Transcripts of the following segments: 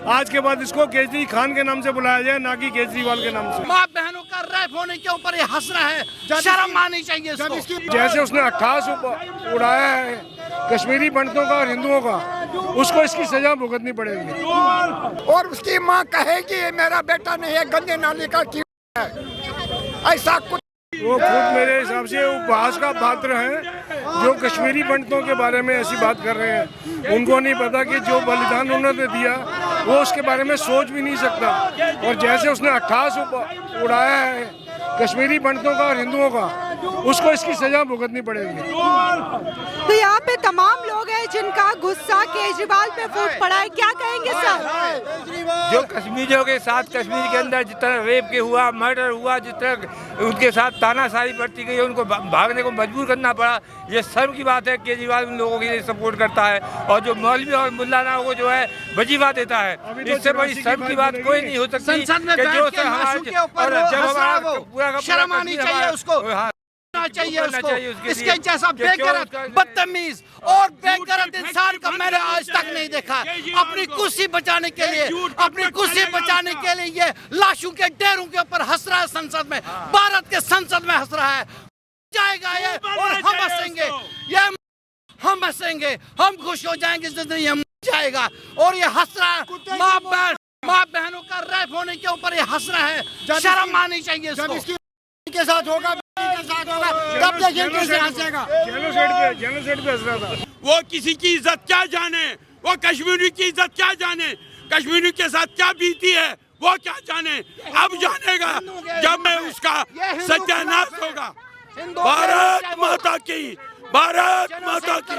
आज के बाद इसको केजरी खान के नाम से बुलाया जाए, ना कि केजरीवाल के नाम से। माँ बहनों का रेप होने के ऊपर ये हंस रहा है, शर्म आनी चाहिए इसको। जैसे उसने 88 उड़ाया है कश्मीरी पंडितों का और हिंदुओं का, उसको इसकी सजा भुगतनी पड़ेगी। और उसकी माँ कहेगी मेरा बेटा नहीं है, गंदे नाली का कीड़ा है, ऐसा कुछ। वो खुद मेरे हिसाब से उपहास का पात्र हैं, जो कश्मीरी पंडितों के बारे में ऐसी बात कर रहे हैं। उनको नहीं पता कि जो बलिदान उन्होंने दिया वो उसके बारे में सोच भी नहीं सकता। और जैसे उसने 88 उड़ाया है कश्मीरी पंडितों का और हिंदुओं का, उसको इसकी सजा भुगतनी पड़ेगी। तो यहाँ पे तमाम लोग हैं जिनका गुस्सा केजरीवाल पे फूट पड़ा है, क्या कहेंगे सर? जो कश्मीरियों के साथ कश्मीर के अंदर जिस तरह रेप के हुआ, मर्डर हुआ, जिस तरह उनके साथ तानाशाही बरती गई, उनको भागने को मजबूर करना पड़ा, ये शर्म की बात है। केजरीवाल उन लोगों के लिए सपोर्ट करता है और जो मौलवी और मुल्लाना को जो है वजीफा देता है, इससे बड़ी शर्म की बात कोई नहीं हो सकती। संसद में बैठ के लाशों के ऊपर हंस रहा है वो, शर्म आनी चाहिए उसको, चाहिए उसको। इसके जैसा बेगैरत, बदतमीज और बेगैरत इंसान को मैंने आज तक नहीं देखा। अपनी कुर्सी बचाने के लिए, अपनी कुर्सी बचाने के लिए ये लाशों के ढेरों के ऊपर हंस रहा है संसद में, भारत के संसद में हंस रहा है। जाएगा ये और हम हंसेंगे, ये हम हंसेंगे, हम खुश हो जाएंगे जिस दिन ये जाएगा। और ये हंस रहा है, माँ बहनों का रेप होने के ऊपर ये हंस रहा है, शर्म आनी चाहिए इसको। के साथ होगा, तब देखिए कैसे हंसेगा। जेनोसाइड पे हंस रहा था वो। किसी की इज्जत क्या जाने, वो कश्मीरी की इज्जत क्या जाने, कश्मीरी के साथ क्या बीती है वो क्या जाने। अब जानेगा जब मैं उसका सत्यानाश होगा। भारत माता की, भारत माता की।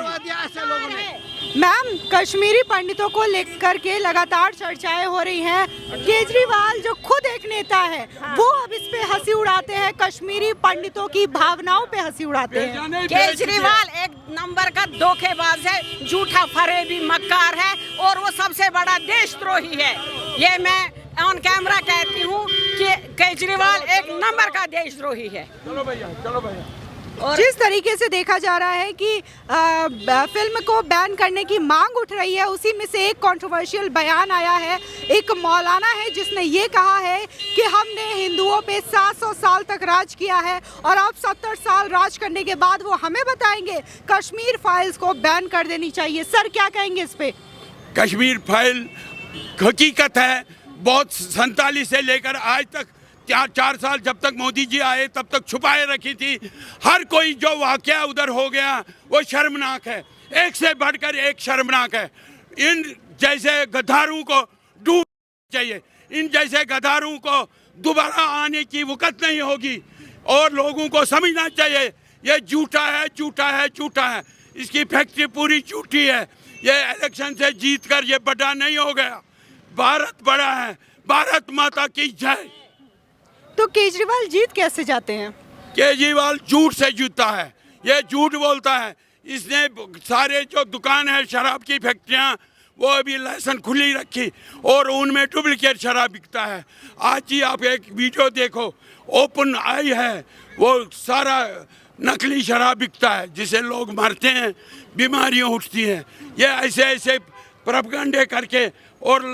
मैम, कश्मीरी पंडितों को लेकर के लगातार चर्चाएं हो रही हैं। केजरीवाल जो खुद एक नेता है, वो अब इस पे हंसी उड़ाते हैं, कश्मीरी पंडितों की भावनाओं पे हंसी उड़ाते हैं। केजरीवाल एक नंबर का धोखेबाज है, झूठा फरेबी मक्कार है और वो सबसे बड़ा देशद्रोही है। ये मैं ऑन कैमरा कहती हूँ कि केजरीवाल एक नंबर का देशद्रोही है। चलो भैया, चलो भैया। और जिस तरीके से देखा जा रहा है कि फिल्म को बैन करने की मांग उठ रही है, उसी में से एक कंट्रोवर्शियल बयान आया है। एक मौलाना है जिसने ये कहा है कि हमने हिंदुओं पे 700 साल तक राज किया है और अब 70 साल राज करने के बाद वो हमें बताएंगे कश्मीर फाइल्स को बैन कर देनी चाहिए। सर, क्या कहेंगे इस पे? कश्मीर फाइल हकीकत है, बहुत 47 से लेकर आज तक 4 साल जब तक मोदी जी आए तब तक छुपाए रखी थी। हर कोई जो वाकया उधर हो गया वो शर्मनाक है, एक से बढ़कर एक शर्मनाक है। इन जैसे गद्दारों को डूब चाहिए, इन जैसे गद्दारों को दोबारा आने की वक़्त नहीं होगी और लोगों को समझना चाहिए ये झूठा है, झूठा है, झूठा है। इसकी फैक्ट्री पूरी झूठी है। ये इलेक्शन से जीत कर ये बड़ा नहीं हो गया। भारत बड़ा है, भारत माता की जय। तो केजरीवाल जीत कैसे जाते हैं? केजरीवाल झूठ से जीतता है, ये झूठ बोलता है। इसने सारे जो दुकान है शराब की फैक्ट्रियां, वो अभी लाइसेंस खुली रखी और उनमें डुप्लीकेट शराब बिकता है। आज ही आप एक वीडियो देखो, ओपन आई है, वो सारा नकली शराब बिकता है जिसे लोग मरते हैं, बीमारियां उठती हैं। ये ऐसे ऐसे प्रोपेगेंडे करके और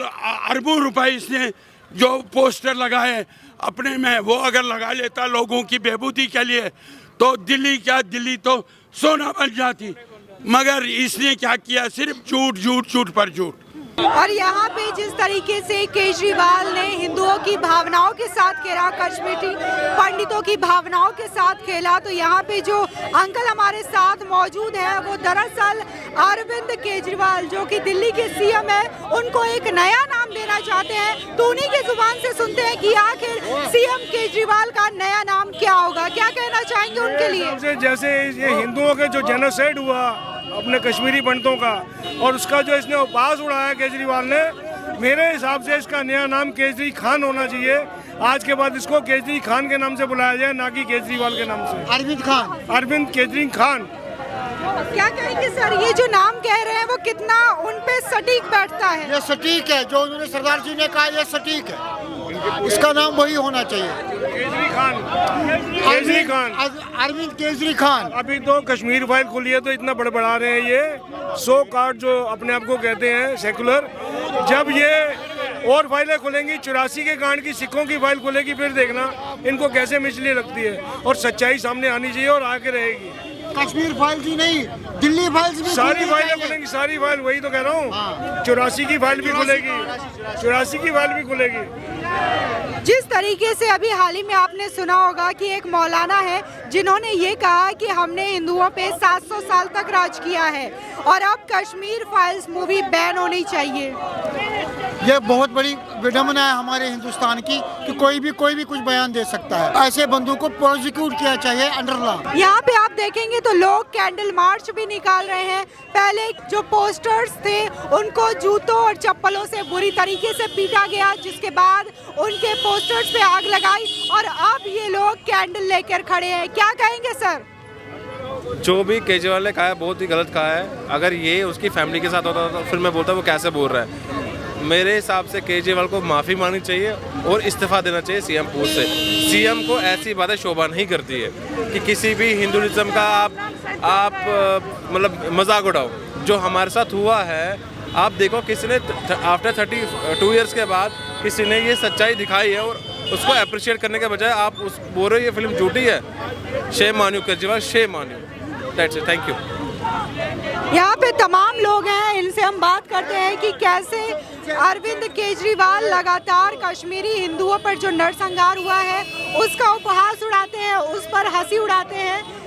अरबों रुपए इसने जो पोस्टर लगाए अपने में, वो अगर लगा लेता लोगों की बेबूदी के लिए तो दिल्ली क्या, दिल्ली तो सोना बन जाती। मगर इसने क्या किया, सिर्फ झूठ झूठ झूठ पर झूठ। और यहाँ पे जिस तरीके से केजरीवाल ने हिंदुओं की भावनाओं के साथ खेला, कश्मीरी पंडितों की भावनाओं के साथ खेला, तो यहाँ पे जो अंकल हमारे साथ मौजूद है वो दरअसल अरविंद केजरीवाल जो कि दिल्ली के सीएम है, उनको एक नया नाम देना चाहते हैं। तो उन्हीं की जुबान से सुनते हैं कि आखिर सीएम केजरीवाल का नया नाम क्या होगा, क्या कहना चाहेंगे उनके लिए? जैसे ये हिंदुओं के जो जेनोसाइड हुआ अपने कश्मीरी पंडितों का, और उसका जो इसने उपहास उड़ाया केजरीवाल ने, मेरे हिसाब से इसका नया नाम केजरी खान होना चाहिए। आज के बाद इसको केजरी खान के नाम से बुलाया जाए, ना कि केजरीवाल के नाम से। अरविंद खान, अरविंद केजरी खान। क्या कहेंगे सर, ये जो नाम कह रहे हैं वो कितना उन पे सटीक बैठता है? ये सटीक है, जो उन्होंने सरदार जी ने कहा ये सटीक है, इसका नाम वही होना चाहिए, केजरी खान। केजरी खान, अरविंद केजरी खान। अभी तो कश्मीर फाइल खुली है तो इतना बड़बड़ा रहे हैं ये 100 कार्ड जो अपने आप को कहते हैं सेकुलर। जब ये और फाइलें खुलेंगी, 84 के कांड की सिखों की फाइल खुलेगी, फिर देखना इनको कैसे मिचली लगती है। और सच्चाई सामने आनी चाहिए और आके रहेगी। कश्मीर फाइल्स ही नहीं, दिल्ली फाइल्स भी सारी फाइलें खुलेंगी, सारी फाइल, वही तो कह रहा हूँ। 84 की फाइल भी खुलेगी, 84 की फाइल भी खुलेगी। जिस तरीके से अभी हाल ही में आपने सुना होगा कि एक मौलाना है जिन्होंने ये कहा कि हमने हिंदुओं पे 700 साल तक राज किया है और अब कश्मीर फाइल्स मूवी बैन होनी चाहिए। ये बहुत बड़ी विडंबना है हमारे हिंदुस्तान की कि कोई भी कुछ बयान दे सकता है। ऐसे बंदों को प्रोसिक्यूट किया चाहिए अंडर लॉ। यहाँ पे आप देखेंगे तो लोग कैंडल मार्च भी निकाल रहे हैं। पहले जो पोस्टर्स थे उनको जूतों और चप्पलों से बुरी तरीके से पीटा गया, जिसके बाद उनके पोस्टर्स पे आग लगाई और अब ये लोग कैंडल लेकर खड़े हैं। क्या कहेंगे सर? जो भी केजरीवाल ने कहा है बहुत ही गलत कहा है। अगर ये उसकी फैमिली के साथ होता तो फिर मैं बोलता वो कैसे बोल रहा है। मेरे हिसाब से केजरीवाल को माफ़ी मांगनी चाहिए और इस्तीफा देना चाहिए सीएम पोस्ट से। सीएम को ऐसी बातें शोभा नहीं करती है कि किसी भी हिंदुइज्म का आप मतलब मजाक उड़ाओ। जो हमारे साथ हुआ है आप देखो, किसी ने आफ्टर 32 ईयर्स के बाद किसी ने ये सच्चाई दिखाई है और उसको अप्रिशिएट करने के बजाय आप उस बोल रहे हो ये फिल्म झूठी है। Shame on you Kejriwal, shame on you. That's it, thank you. यहाँ पे तमाम लोग हैं, इनसे हम बात करते हैं कि कैसे अरविंद केजरीवाल लगातार कश्मीरी हिंदुओं पर जो नरसंहार हुआ है उसका उपहास उड़ाते हैं, उस पर हंसी उड़ाते हैं।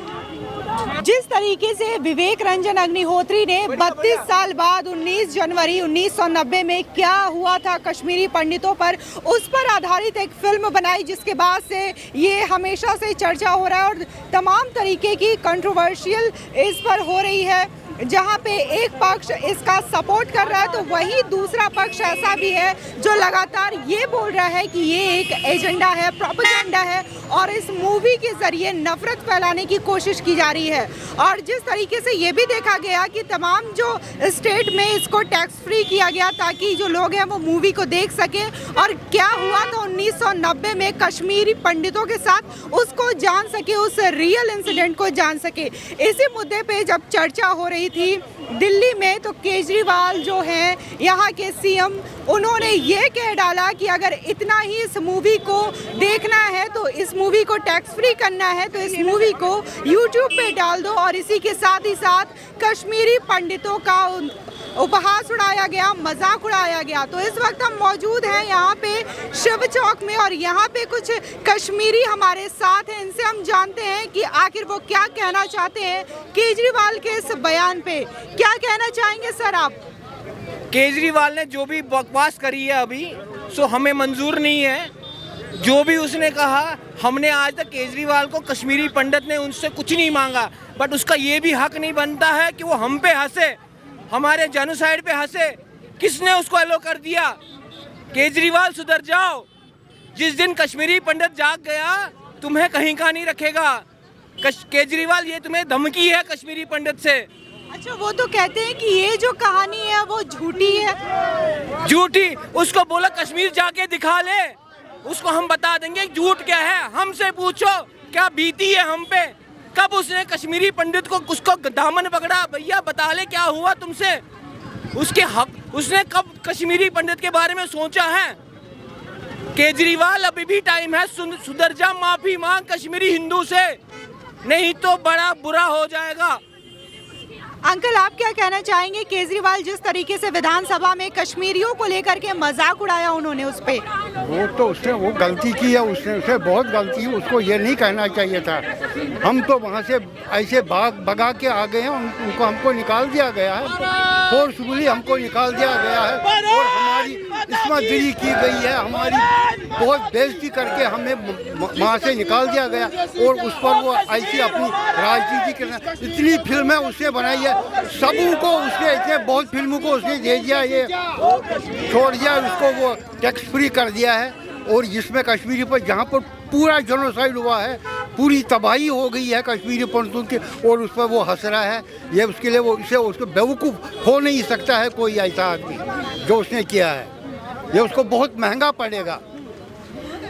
जिस तरीके से विवेक रंजन अग्निहोत्री ने 32 साल बाद 19 जनवरी 1990 में क्या हुआ था कश्मीरी पंडितों पर, उस पर आधारित एक फिल्म बनाई, जिसके बाद से ये हमेशा से चर्चा हो रहा है और तमाम तरीके की कंट्रोवर्शियल इस पर हो रही है। जहां पे एक पक्ष इसका सपोर्ट कर रहा है तो वहीं दूसरा पक्ष ऐसा भी है जो लगातार ये बोल रहा है कि ये एक एजेंडा है, प्रोपेगेंडा है और इस मूवी के जरिए नफरत फैलाने की कोशिश की जा रही है। और जिस तरीके से ये भी देखा गया कि तमाम जो स्टेट में इसको टैक्स फ्री किया गया ताकि जो लोग हैं वो मूवी को देख सकें और क्या हुआ था 1990 में कश्मीरी पंडितों के साथ उसको जान सके, उस रियल इंसिडेंट को जान सके। इसी मुद्दे पे जब चर्चा हो रही थी दिल्ली में तो केजरीवाल जो हैं यहाँ के सीएम, उन्होंने ये कह डाला कि अगर इतना ही इस मूवी को देखना है तो इस मूवी को टैक्स फ्री करना है तो इस मूवी को यूट्यूब पे डाल दो। और इसी के साथ ही साथ कश्मीरी पंडितों का उपहास उड़ाया गया, मजाक उड़ाया गया। तो इस वक्त हम मौजूद हैं यहाँ पे शिव चौक में और यहाँ पे कुछ कश्मीरी हमारे साथ हैं, इनसे हम जानते हैं कि आखिर वो क्या कहना चाहते हैं केजरीवाल के इस बयान पे। क्या कहना चाहेंगे सर आप? केजरीवाल ने जो भी बकवास करी है अभी सो हमें मंजूर नहीं है। जो भी उसने कहा, हमने आज तक केजरीवाल को कश्मीरी पंडित ने उनसे कुछ नहीं मांगा, बट उसका ये भी हक नहीं बनता है कि वो हम पे हंसे, हमारे जेनोसाइड पे हंसे। किसने उसको अलो कर दिया? केजरीवाल सुधर जाओ। जिस दिन कश्मीरी पंडित जाग गया तुम्हें कहीं का नहीं रखेगा। केजरीवाल ये तुम्हें धमकी है कश्मीरी पंडित से। अच्छा, वो तो कहते हैं कि ये जो कहानी है वो झूठी है। झूठी? उसको बोला कश्मीर जाके दिखा ले, उसको हम बता देंगे झूठ क्या है। हमसे पूछो क्या बीती है हम पे। कब उसने कश्मीरी पंडित को उसको दामन पकड़ा? भैया बता ले क्या हुआ तुमसे। उसके हक, उसने कब कश्मीरी पंडित के बारे में सोचा है? केजरीवाल अभी भी टाइम है, सुधर जा, माफी मांग कश्मीरी हिंदू से, नहीं तो बड़ा बुरा हो जाएगा। अंकल, आप क्या कहना चाहेंगे? केजरीवाल जिस तरीके से विधानसभा में कश्मीरियों को लेकर के मजाक उड़ाया उन्होंने उस पे, वो तो उसने वो गलती की है, उसने बहुत गलती है, उसको ये नहीं कहना चाहिए था। हम तो वहाँ से ऐसे भगा के आ गए हैं, उनको हमको निकाल दिया गया है, फोर्सफुली हमको निकाल दिया गया है और हमारी इस्मतगिरी की गई है, हमारी बहुत बेइज्जती करके हमें वहाँ से निकाल दिया गया और उस पर वो ऐसी अपनी राजनीति करना। इतनी फिल्में उसने बनाई है, सबों को उसने इतने बहुत फिल्मों को उसने दे दिया, ये छोड़ दिया, उसको वो टैक्स फ्री कर दिया है। और जिसमें कश्मीरी पर जहाँ पर पूरा जेनोसाइड हुआ है, पूरी तबाही हो गई है कश्मीरी पंडितों की, और उस पर वो हंस रहा है। ये उसके लिए वो इसे उसको बेवकूफ़ हो नहीं सकता है कोई ऐसा आदमी जो उसने किया है। ये उसको बहुत महंगा पड़ेगा।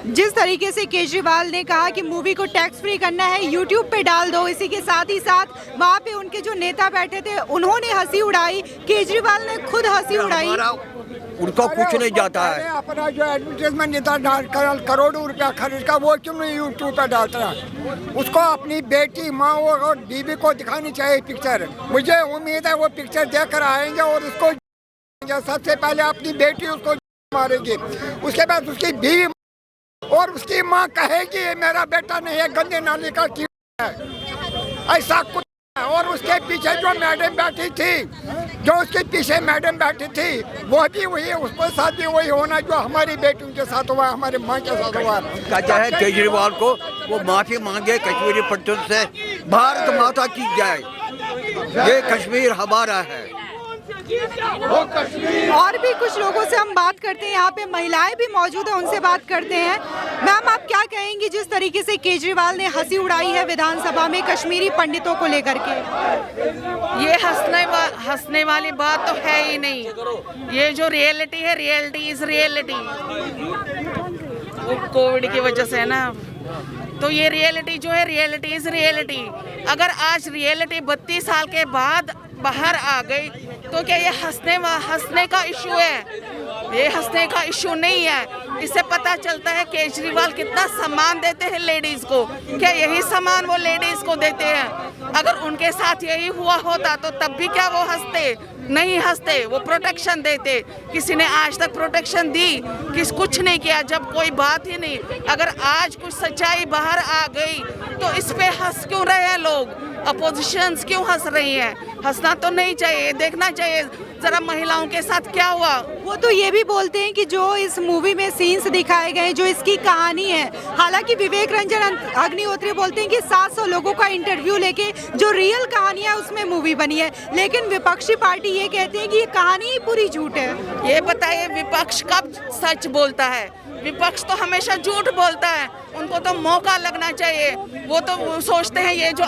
जिस तरीके से केजरीवाल ने कहा कि मूवी को टैक्स फ्री करना है, यूट्यूब पे डाल दो, इसी के साथ ही साथ वहाँ पे उनके जो नेता बैठे थे उन्होंने हंसी उड़ाई, केजरीवाल ने खुद हंसी उड़ाई। उनका कुछ नहीं जाता है। अपना जो एडवर्टाइजमेंट देता करोड़ों रुपया खर्च का, वो क्यों नहीं यूट्यूब पर डालता? उसको अपनी बेटी, माँ और बीवी को दिखानी चाहिए पिक्चर। मुझे उम्मीद है वो पिक्चर देख कर आएंगे और उसको सबसे पहले अपनी बेटी उसको मारेगी, उसके बाद उसकी बीवी और उसकी माँ कहेगी ये मेरा बेटा नहीं है, गंदे नाली का कीड़ा है, ऐसा कुछ। और उसके पीछे जो मैडम बैठी थी, जो उसके पीछे मैडम बैठी थी, वो भी वही, उसके साथ भी वही होना जो हमारी बेटियों के साथ हुआ, हमारी माँ के साथ हुआ। कहता है केजरीवाल को वो माफी मांगे कश्मीरी पंडितों से, भारत माता की जय, ये कश्मीर हमारा है। और भी कुछ लोगों से हम बात करते हैं, यहाँ पे महिलाएं भी मौजूद है, उनसे बात करते हैं। मैम, आप क्या कहेंगी जिस तरीके से केजरीवाल ने हंसी उड़ाई है विधानसभा में कश्मीरी पंडितों को लेकर के? ये हंसने वाली बात तो है ही नहीं। ये जो रियलिटी है, रियलिटी इज रियलिटी। वो कोविड की वजह से है ना, तो ये रियलिटी जो है, रियलिटी इज रियलिटी। अगर आज रियलिटी 32 साल के बाद बाहर आ गई तो क्या ये हंसने का इशू है? ये हंसने का इशू नहीं है। इससे पता चलता है केजरीवाल कितना सम्मान देते हैं लेडीज को। क्या यही सम्मान वो लेडीज को देते हैं? अगर उनके साथ यही हुआ होता तो तब भी क्या वो हंसते? नहीं हंसते, वो प्रोटेक्शन देते। किसी ने आज तक प्रोटेक्शन दी? कुछ नहीं किया, जब कोई बात ही नहीं। अगर आज कुछ सच्चाई बाहर आ गई तो इस पे हंस क्यों रहे हैं लोग? अपोजिशंस क्यों हंस रही है? हंसना तो नहीं चाहिए, देखना चाहिए जरा महिलाओं के साथ क्या हुआ। वो तो ये भी बोलते हैं कि जो इस मूवी में सीन्स दिखाए गए, जो इसकी कहानी है, हालांकि विवेक रंजन अग्निहोत्री बोलते हैं कि 700 लोगों का इंटरव्यू लेके जो रियल कहानी है उसमें मूवी बनी है, लेकिन विपक्षी पार्टी ये कहते हैं कि ये कहानी ही पूरी झूठ है। ये बताइए, विपक्ष कब सच बोलता है? विपक्ष तो हमेशा झूठ बोलता है। उनको तो मौका लगना चाहिए। वो तो सोचते हैं ये जो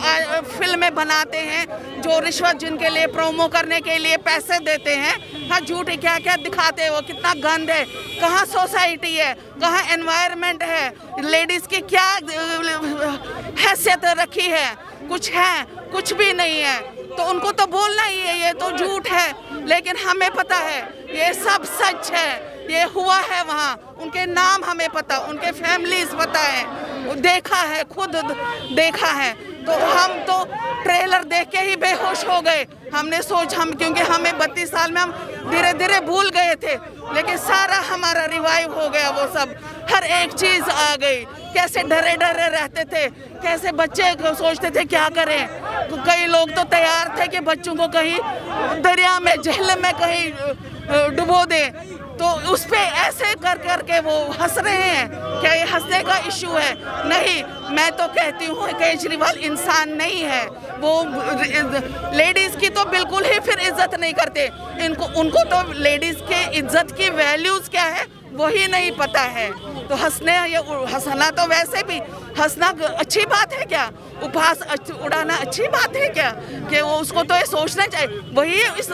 फिल्में बनाते हैं, जो रिश्वत जिनके लिए प्रोमो करने के लिए पैसे देते हैं, हाँ झूठ क्या क्या दिखाते हैं, वो कितना गंद है। कहाँ सोसाइटी है, कहाँ एनवायरनमेंट है, लेडीज की क्या हैसियत रखी है? कुछ है? कुछ भी नहीं है। तो उनको तो बोलना ही है ये तो झूठ है, लेकिन हमें पता है ये सब सच है। ये हुआ है वहाँ, उनके नाम हमें पता, उनके फैमिलीज पता है, देखा है, खुद देखा है। तो हम तो ट्रेलर देख के ही बेहोश हो गए। हमने क्योंकि हमें 32 साल में हम धीरे धीरे भूल गए थे, लेकिन सारा हमारा रिवाइव हो गया। वो सब हर एक चीज आ गई। कैसे डरे डरे रहते थे, कैसे बच्चे सोचते थे क्या करें। तो कई लोग तो तैयार थे कि बच्चों को कहीं दरिया में, झील में कहीं डुबो दे, तो उस पे ऐसे कर करके वो हंस रहे हैं। क्या ये हंसने का इशू है? नहीं, मैं तो कहती हूँ केजरीवाल इंसान नहीं है। वो लेडीज की तो बिल्कुल ही फिर इज्जत नहीं करते। उनको तो लेडीज के इज्जत की वैल्यूज क्या है वही नहीं पता है। तो हंसना तो वैसे भी हंसना अच्छी बात है क्या? उपहास उड़ाना अच्छी बात है क्या? कि वो उसको तो ये सोचना चाहिए। वही इस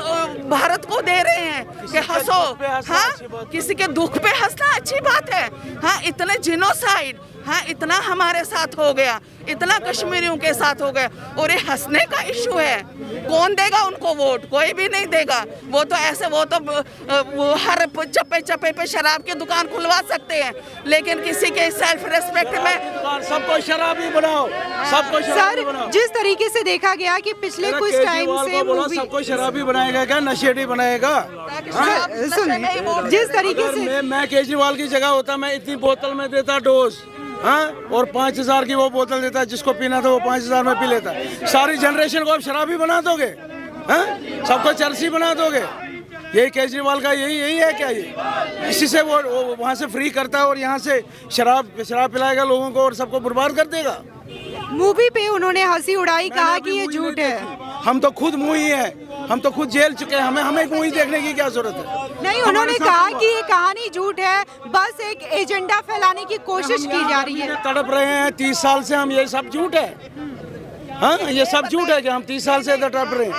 भारत को दे रहे हैं कि हंसो। हाँ, किसी के दुख पे हंसना अच्छी बात है। हाँ, इतने जिनोसाइड, हाँ इतना हमारे साथ हो गया, इतना कश्मीरियों के साथ हो गया, और ये हंसने का इशू है। कौन देगा उनको वोट? कोई भी नहीं देगा। वो तो ऐसे वो हर चप्पे चप्पे पे शराब की दुकान खुलवा सकते हैं, लेकिन किसी के सेल्फ रेस्पेक्ट में सबको शराबी बनाओ, सबको शराबी बनाओ। जिस तरीके से देखा गया कि पिछले कुछ टाइम से मूवी सबको शराबी बनाएगा क्या? नशेड़ी बनाएगा? सुनिए, जिस तरीके से मैं केजरीवाल की जगह होता, मैं इतनी बोतल में देता डोज, हाँ, और 5000 की वो बोतल देता, जिसको पीना था वो 5000 में पी लेता। सारी जनरेशन को आप शराबी बना दोगे? हाँ, सबको चरसी बना दोगे? यही केजरीवाल का यही है क्या? ये इसी से वो वहाँ से फ्री करता है और यहाँ से शराब पिलाएगा लोगों को और सबको बर्बाद कर देगा। मूवी पे उन्होंने हंसी उड़ाई, कहा कि ये झूठ है। हम तो खुद मुही हैं, हम तो खुद जेल चुके हैं, हमें मूवी देखने की क्या जरूरत है? नहीं, उन्होंने कहा कि ये कहानी झूठ है, बस एक एजेंडा फैलाने की कोशिश की जा रही है। तड़प रहे हैं 30 साल से हम, ये सब झूठ है। हाँ, ये सब झूठ है कि हम 30 साल से तड़प रहे हैं।